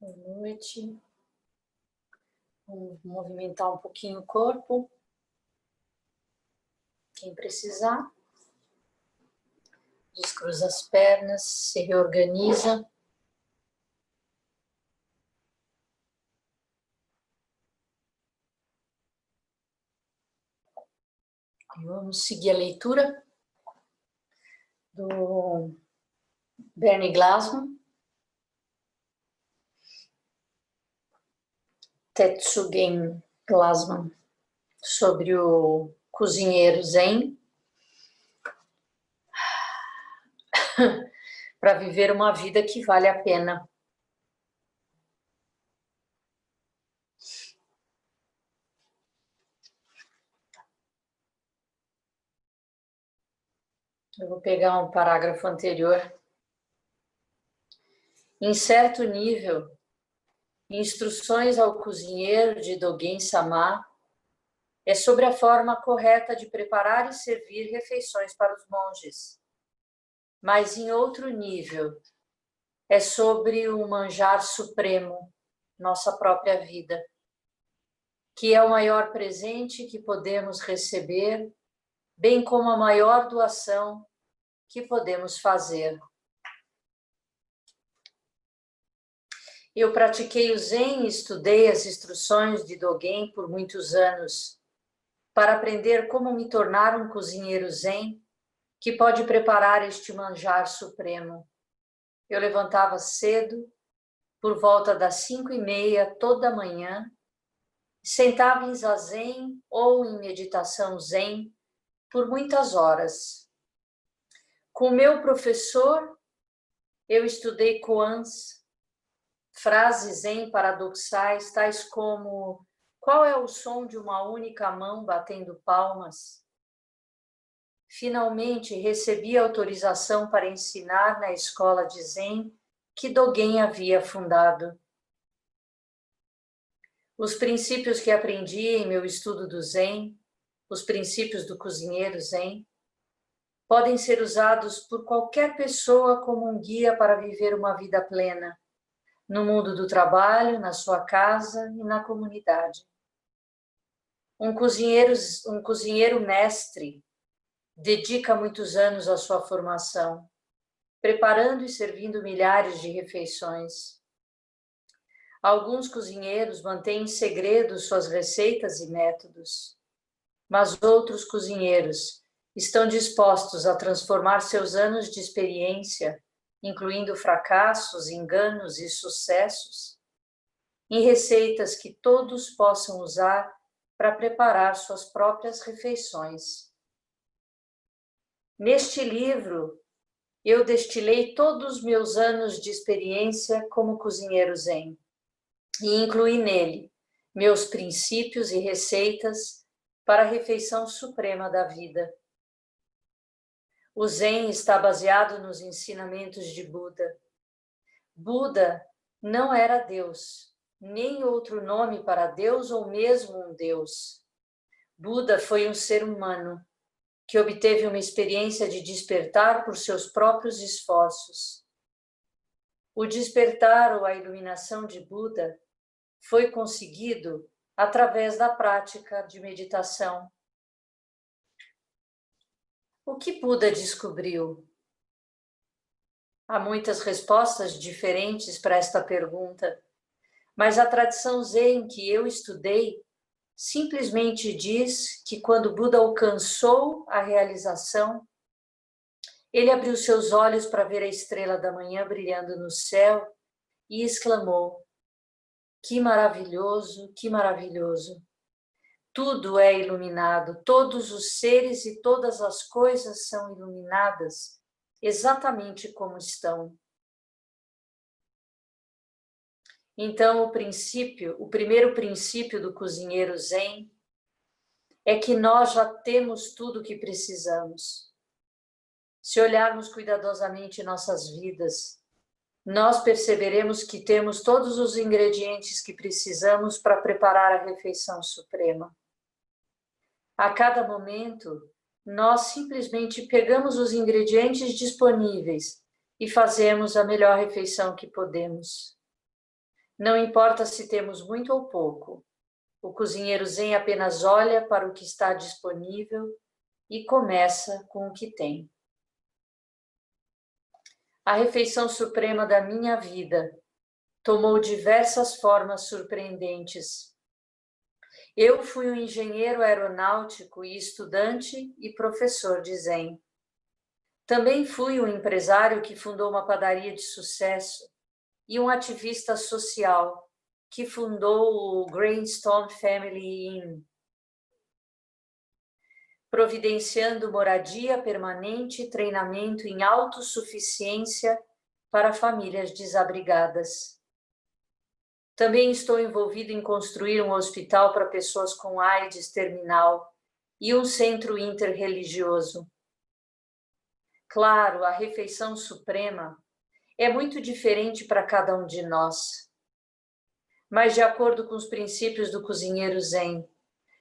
Boa noite. Vamos movimentar um pouquinho o corpo. Quem precisar. Descruza as pernas, se reorganiza. E vamos seguir a leitura do Bernie Glassman. Tetsugen Glassman, sobre o cozinheiro Zen, para viver uma vida que vale a pena. Eu vou pegar um parágrafo anterior. Em certo nível, Instruções ao Cozinheiro de Dogen-sama é sobre a forma correta de preparar e servir refeições para os monges. Mas em outro nível, é sobre o manjar supremo, nossa própria vida, que é o maior presente que podemos receber, bem como a maior doação que podemos fazer. Eu pratiquei o Zen e estudei as instruções de Dogen por muitos anos, para aprender como me tornar um cozinheiro Zen que pode preparar este manjar supremo. Eu levantava cedo, por volta das 5:30 toda manhã, sentava em zazen ou em meditação Zen por muitas horas. Com meu professor, eu estudei koans, frases Zen paradoxais, tais como: qual é o som de uma única mão batendo palmas? Finalmente, recebi autorização para ensinar na escola de Zen que Dogen havia fundado. Os princípios que aprendi em meu estudo do Zen, os princípios do cozinheiro Zen, podem ser usados por qualquer pessoa como um guia para viver uma vida plena, no mundo do trabalho, na sua casa e na comunidade. Um cozinheiro mestre dedica muitos anos à sua formação, preparando e servindo milhares de refeições. Alguns cozinheiros mantêm em segredo suas receitas e métodos, mas outros cozinheiros estão dispostos a transformar seus anos de experiência, incluindo fracassos, enganos e sucessos, em receitas que todos possam usar para preparar suas próprias refeições. Neste livro, eu destilei todos os meus anos de experiência como cozinheiro Zen e incluí nele meus princípios e receitas para a refeição suprema da vida. O Zen está baseado nos ensinamentos de Buda. Buda não era Deus, nem outro nome para Deus ou mesmo um Deus. Buda foi um ser humano que obteve uma experiência de despertar por seus próprios esforços. O despertar ou a iluminação de Buda foi conseguido através da prática de meditação. O que Buda descobriu? Há muitas respostas diferentes para esta pergunta, mas a tradição Zen que eu estudei simplesmente diz que quando Buda alcançou a realização, ele abriu seus olhos para ver a estrela da manhã brilhando no céu e exclamou: que maravilhoso, que maravilhoso! Tudo é iluminado, todos os seres e todas as coisas são iluminadas, exatamente como estão. Então, o primeiro princípio do cozinheiro Zen é que nós já temos tudo o que precisamos. Se olharmos cuidadosamente nossas vidas, nós perceberemos que temos todos os ingredientes que precisamos para preparar a refeição suprema. A cada momento, nós simplesmente pegamos os ingredientes disponíveis e fazemos a melhor refeição que podemos. Não importa se temos muito ou pouco, o cozinheiro zen apenas olha para o que está disponível e começa com o que tem. A refeição suprema da minha vida tomou diversas formas surpreendentes. Eu fui um engenheiro aeronáutico e estudante e professor de Zen. Também fui um empresário que fundou uma padaria de sucesso e um ativista social que fundou o Greenstone Family Inn, providenciando moradia permanente e treinamento em autossuficiência para famílias desabrigadas. Também estou envolvido em construir um hospital para pessoas com AIDS terminal e um centro interreligioso. Claro, a refeição suprema é muito diferente para cada um de nós. Mas, de acordo com os princípios do cozinheiro Zen,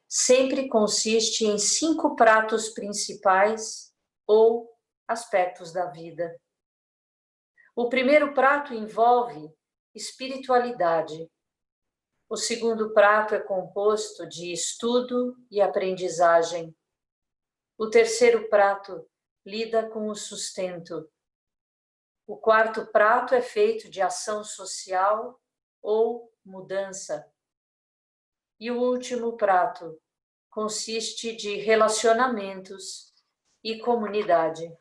sempre consiste em 5 pratos principais ou aspectos da vida. O primeiro prato envolve espiritualidade. O segundo prato é composto de estudo e aprendizagem. O terceiro prato lida com o sustento. O quarto prato é feito de ação social ou mudança. E o último prato consiste de relacionamentos e comunidade.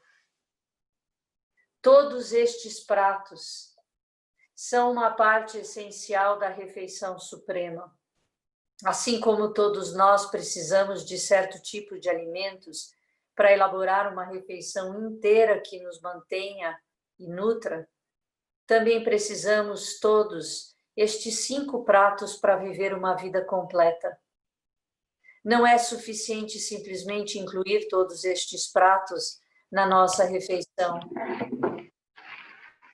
Todos estes pratos são uma parte essencial da refeição suprema. Assim como todos nós precisamos de certo tipo de alimentos para elaborar uma refeição inteira que nos mantenha e nutra, também precisamos todos estes 5 pratos para viver uma vida completa. Não é suficiente simplesmente incluir todos estes pratos na nossa refeição.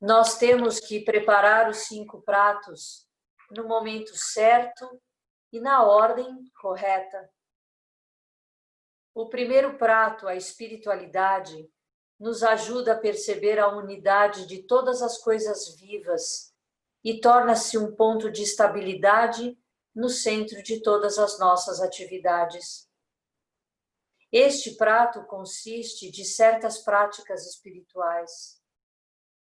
Nós temos que preparar os 5 pratos no momento certo e na ordem correta. O primeiro prato, a espiritualidade, nos ajuda a perceber a unidade de todas as coisas vivas e torna-se um ponto de estabilidade no centro de todas as nossas atividades. Este prato consiste de certas práticas espirituais.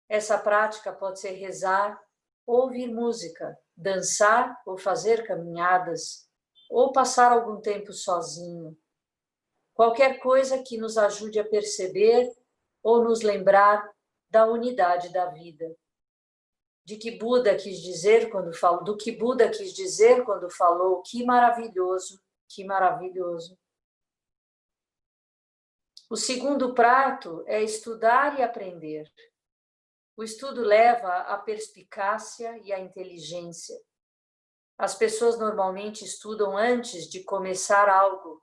Essa prática pode ser rezar, ou ouvir música, dançar ou fazer caminhadas, ou passar algum tempo sozinho. Qualquer coisa que nos ajude a perceber ou nos lembrar da unidade da vida. Do que Buda quis dizer quando falou, que maravilhoso, que maravilhoso. O segundo prato é estudar e aprender. O estudo leva à perspicácia e à inteligência. As pessoas normalmente estudam antes de começar algo,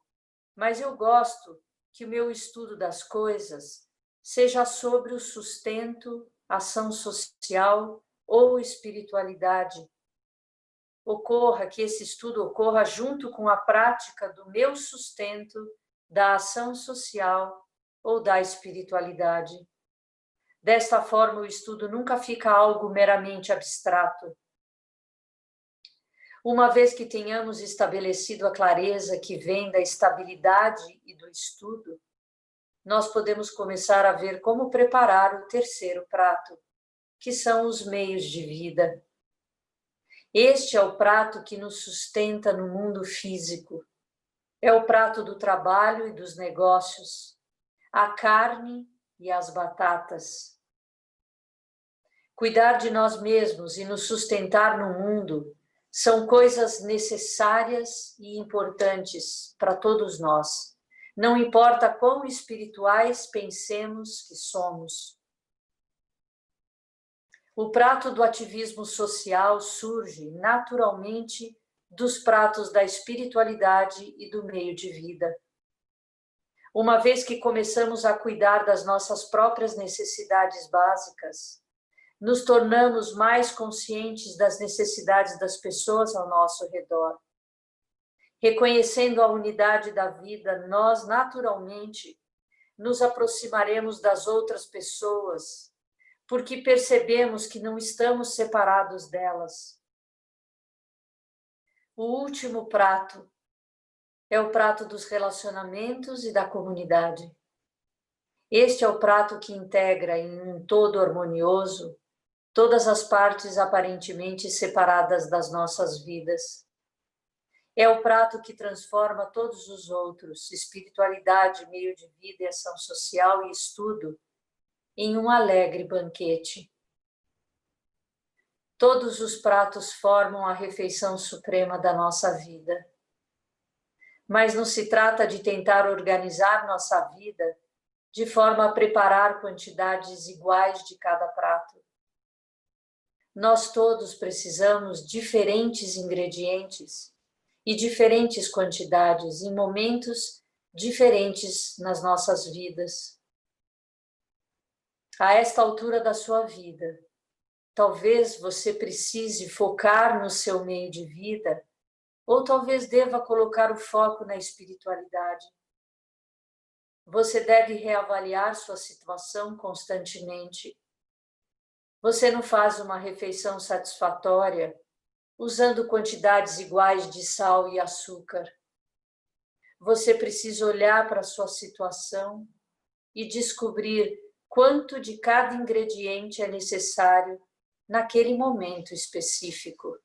mas eu gosto que o meu estudo das coisas seja sobre o sustento, ação social ou espiritualidade. Que esse estudo ocorra junto com a prática do meu sustento, da ação social ou da espiritualidade. Desta forma, o estudo nunca fica algo meramente abstrato. Uma vez que tenhamos estabelecido a clareza que vem da estabilidade e do estudo, nós podemos começar a ver como preparar o terceiro prato, que são os meios de vida. Este é o prato que nos sustenta no mundo físico. É o prato do trabalho e dos negócios, a carne e as batatas. Cuidar de nós mesmos e nos sustentar no mundo são coisas necessárias e importantes para todos nós. Não importa quão espirituais pensemos que somos. O prato do ativismo social surge naturalmente dos pratos da espiritualidade e do meio de vida. Uma vez que começamos a cuidar das nossas próprias necessidades básicas, nos tornamos mais conscientes das necessidades das pessoas ao nosso redor. Reconhecendo a unidade da vida, nós naturalmente nos aproximaremos das outras pessoas, porque percebemos que não estamos separados delas. O último prato é o prato dos relacionamentos e da comunidade. Este é o prato que integra em um todo harmonioso todas as partes aparentemente separadas das nossas vidas. É o prato que transforma todos os outros, espiritualidade, meio de vida e ação social e estudo, em um alegre banquete. Todos os pratos formam a refeição suprema da nossa vida. Mas não se trata de tentar organizar nossa vida de forma a preparar quantidades iguais de cada prato. Nós todos precisamos diferentes ingredientes e diferentes quantidades em momentos diferentes nas nossas vidas. A esta altura da sua vida, talvez você precise focar no seu meio de vida, ou talvez deva colocar o foco na espiritualidade. Você deve reavaliar sua situação constantemente. Você não faz uma refeição satisfatória usando quantidades iguais de sal e açúcar. Você precisa olhar para a sua situação e descobrir quanto de cada ingrediente é necessário naquele momento específico.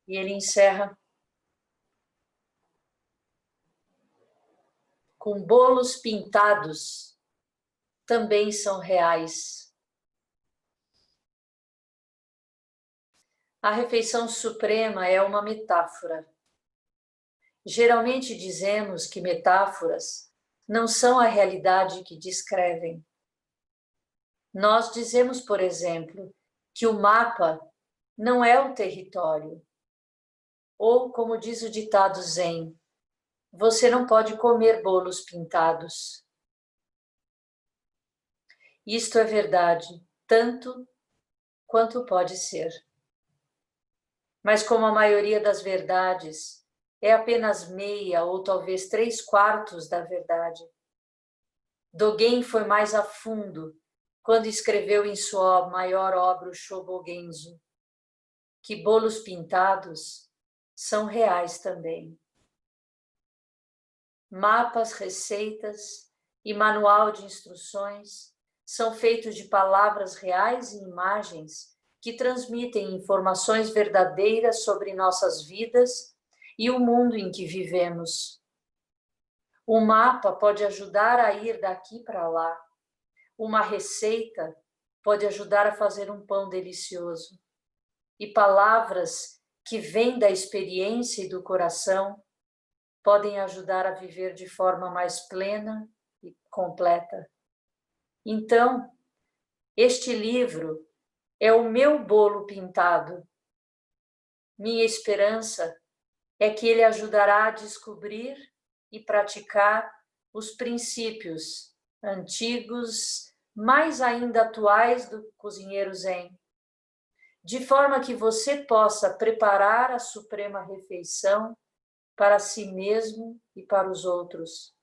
E ele encerra com bolos pintados, também são reais. A refeição suprema é uma metáfora. Geralmente dizemos que metáforas não são a realidade que descrevem. Nós dizemos, por exemplo, que o mapa não é o território. Ou, como diz o ditado Zen, você não pode comer bolos pintados. Isto é verdade, tanto quanto pode ser. Mas como a maioria das verdades é apenas meia ou talvez 3/4 da verdade, Dogen foi mais a fundo quando escreveu em sua maior obra, o Shobogenzo, que bolos pintados são reais também. Mapas, receitas e manual de instruções são feitos de palavras reais e imagens que transmitem informações verdadeiras sobre nossas vidas e o mundo em que vivemos. O mapa pode ajudar a ir daqui para lá. Uma receita pode ajudar a fazer um pão delicioso. E palavras que vêm da experiência e do coração podem ajudar a viver de forma mais plena e completa. Então, este livro é o meu bolo pintado. Minha esperança é que ele ajudará a descobrir e praticar os princípios antigos, mais ainda atuais do cozinheiro Zen, de forma que você possa preparar a suprema refeição para si mesmo e para os outros,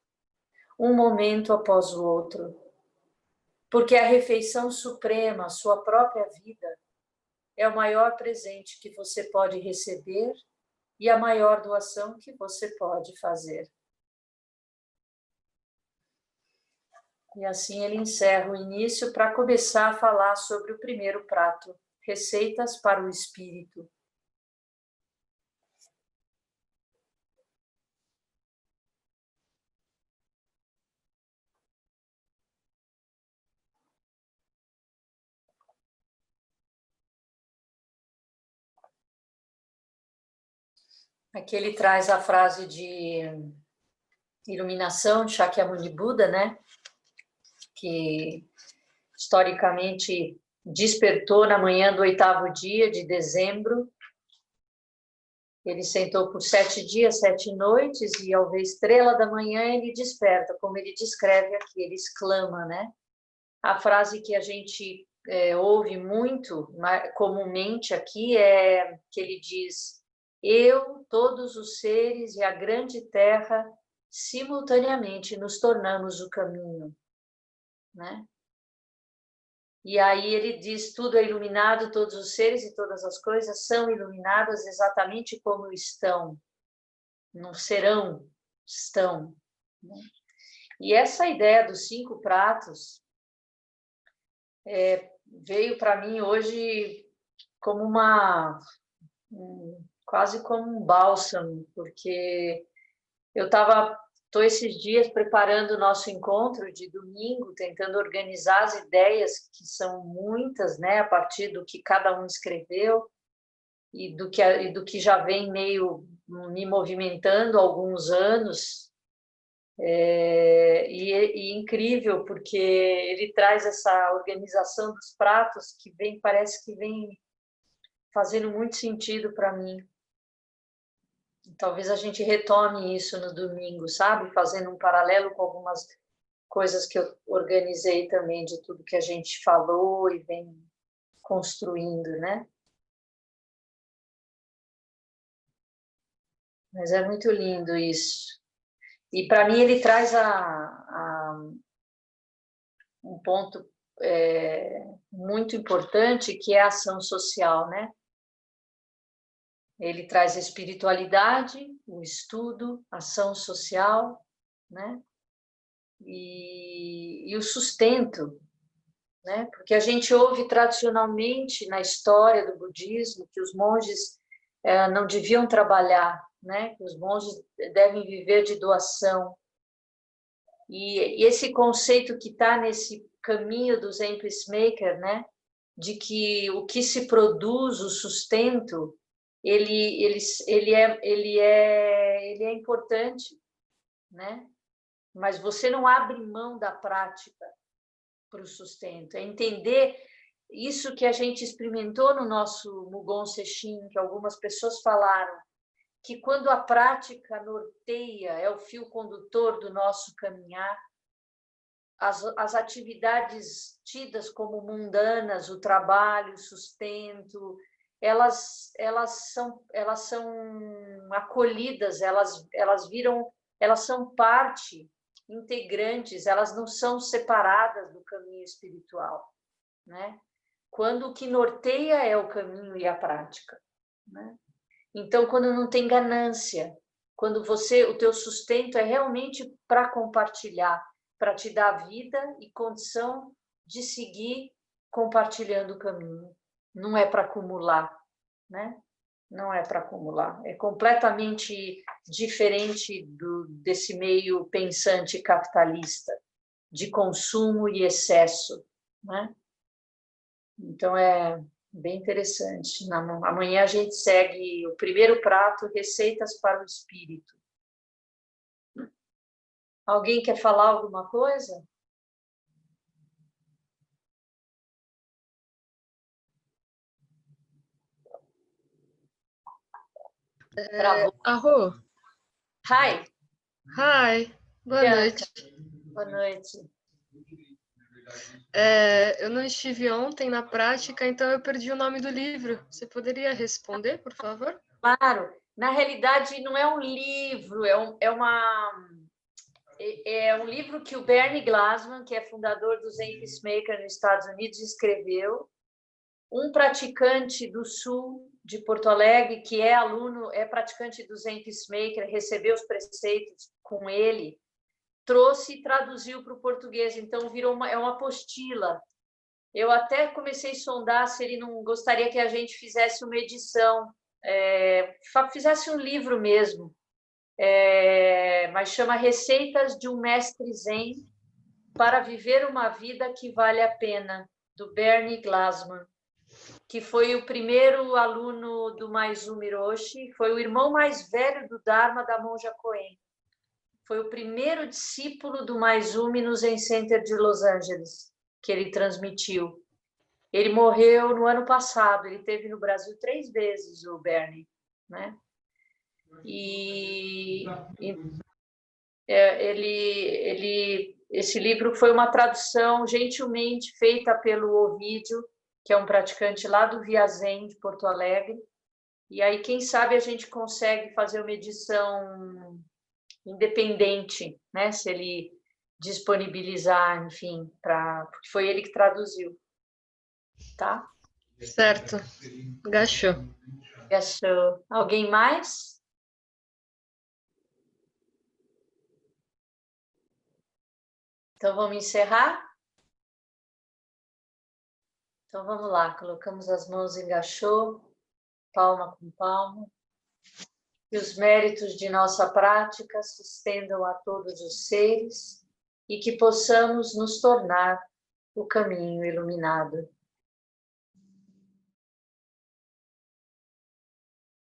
um momento após o outro. Porque a refeição suprema, a sua própria vida, é o maior presente que você pode receber e a maior doação que você pode fazer. E assim ele encerra o início para começar a falar sobre o primeiro prato, receitas para o espírito. Aqui ele traz a frase de iluminação de Shakyamuni Buda, né? Que historicamente despertou na manhã do 8º dia de dezembro. Ele sentou por 7 dias, 7 noites, e ao ver estrela da manhã ele desperta, como ele descreve aqui, ele exclama, né? A frase que a gente ouve muito, comumente aqui, é que ele diz: eu, todos os seres e a grande terra, simultaneamente nos tornamos o caminho. né? E aí ele diz, tudo é iluminado, todos os seres e todas as coisas são iluminadas exatamente como estão, não serão, estão, né? E essa ideia dos 5 pratos veio para mim hoje como quase como um bálsamo, porque eu estou esses dias preparando o nosso encontro de domingo, tentando organizar as ideias, que são muitas, né, a partir do que cada um escreveu e do que já vem meio me movimentando há alguns anos. E incrível, porque ele traz essa organização dos pratos que parece que vem fazendo muito sentido para mim. Talvez a gente retome isso no domingo, sabe? Fazendo um paralelo com algumas coisas que eu organizei também, de tudo que a gente falou e vem construindo, né? Mas é muito lindo isso. E para mim ele traz um ponto muito importante, que é a ação social, né? Ele traz a espiritualidade, o estudo, ação social, né? E o sustento, né? Porque a gente ouve tradicionalmente na história do budismo que os monges não deviam trabalhar, né? Que os monges devem viver de doação. E esse conceito que está nesse caminho do Zen Peacemaker, né? De que o que se produz, o sustento, ele é importante, né? Mas você não abre mão da prática para o sustento. É entender isso que a gente experimentou no nosso Mugon Sesshin, que algumas pessoas falaram, que quando a prática norteia, é o fio condutor do nosso caminhar, as atividades tidas como mundanas, o trabalho, o sustento, elas são acolhidas, elas são parte, integrantes, elas não são separadas do caminho espiritual, né? Quando o que norteia é o caminho e a prática, né? Então, quando não tem ganância, quando o teu sustento é realmente para compartilhar, para te dar vida e condição de seguir compartilhando o caminho. Não é para acumular, né? Não é para acumular. É completamente diferente desse meio pensante capitalista, de consumo e excesso, né? Então, é bem interessante. Amanhã a gente segue o primeiro prato, receitas para o espírito. Alguém quer falar alguma coisa? Travou. Arro, Hi, hi, boa Bianca. noite. Boa noite. Eu não estive ontem na prática, então eu perdi o nome do livro. Você poderia responder, por favor? Claro, na realidade não é um livro, é um livro que o Bernie Glassman, que é fundador do Zen Peacemaker nos Estados Unidos, escreveu. Um praticante do Sul de Porto Alegre, que é aluno, é praticante do Zen Peacemaker, recebeu os preceitos com ele, trouxe e traduziu para o português, então virou uma apostila. Eu até comecei a sondar se ele não gostaria que a gente fizesse uma edição, fizesse um livro mesmo, mas chama Receitas de um Mestre Zen para Viver uma Vida que Vale a Pena, do Bernie Glassman, que foi o primeiro aluno do Maizumi Roshi, foi o irmão mais velho do Dharma da monja Coen. Foi o primeiro discípulo do Maizumi no Zen Center de Los Angeles, que ele transmitiu. Ele morreu no ano passado, ele esteve no Brasil 3 vezes, o Bernie, né? Esse livro foi uma tradução gentilmente feita pelo Ovídio, que é um praticante lá do Via Zen de Porto Alegre. E aí, quem sabe, a gente consegue fazer uma edição independente, né? Se ele disponibilizar, enfim, porque foi ele que traduziu, tá? Certo. Gachou. Achou. Alguém mais? Então vamos encerrar? Então vamos lá, colocamos as mãos em gachô, palma com palma. Que os méritos de nossa prática se estendam a todos os seres e que possamos nos tornar o caminho iluminado.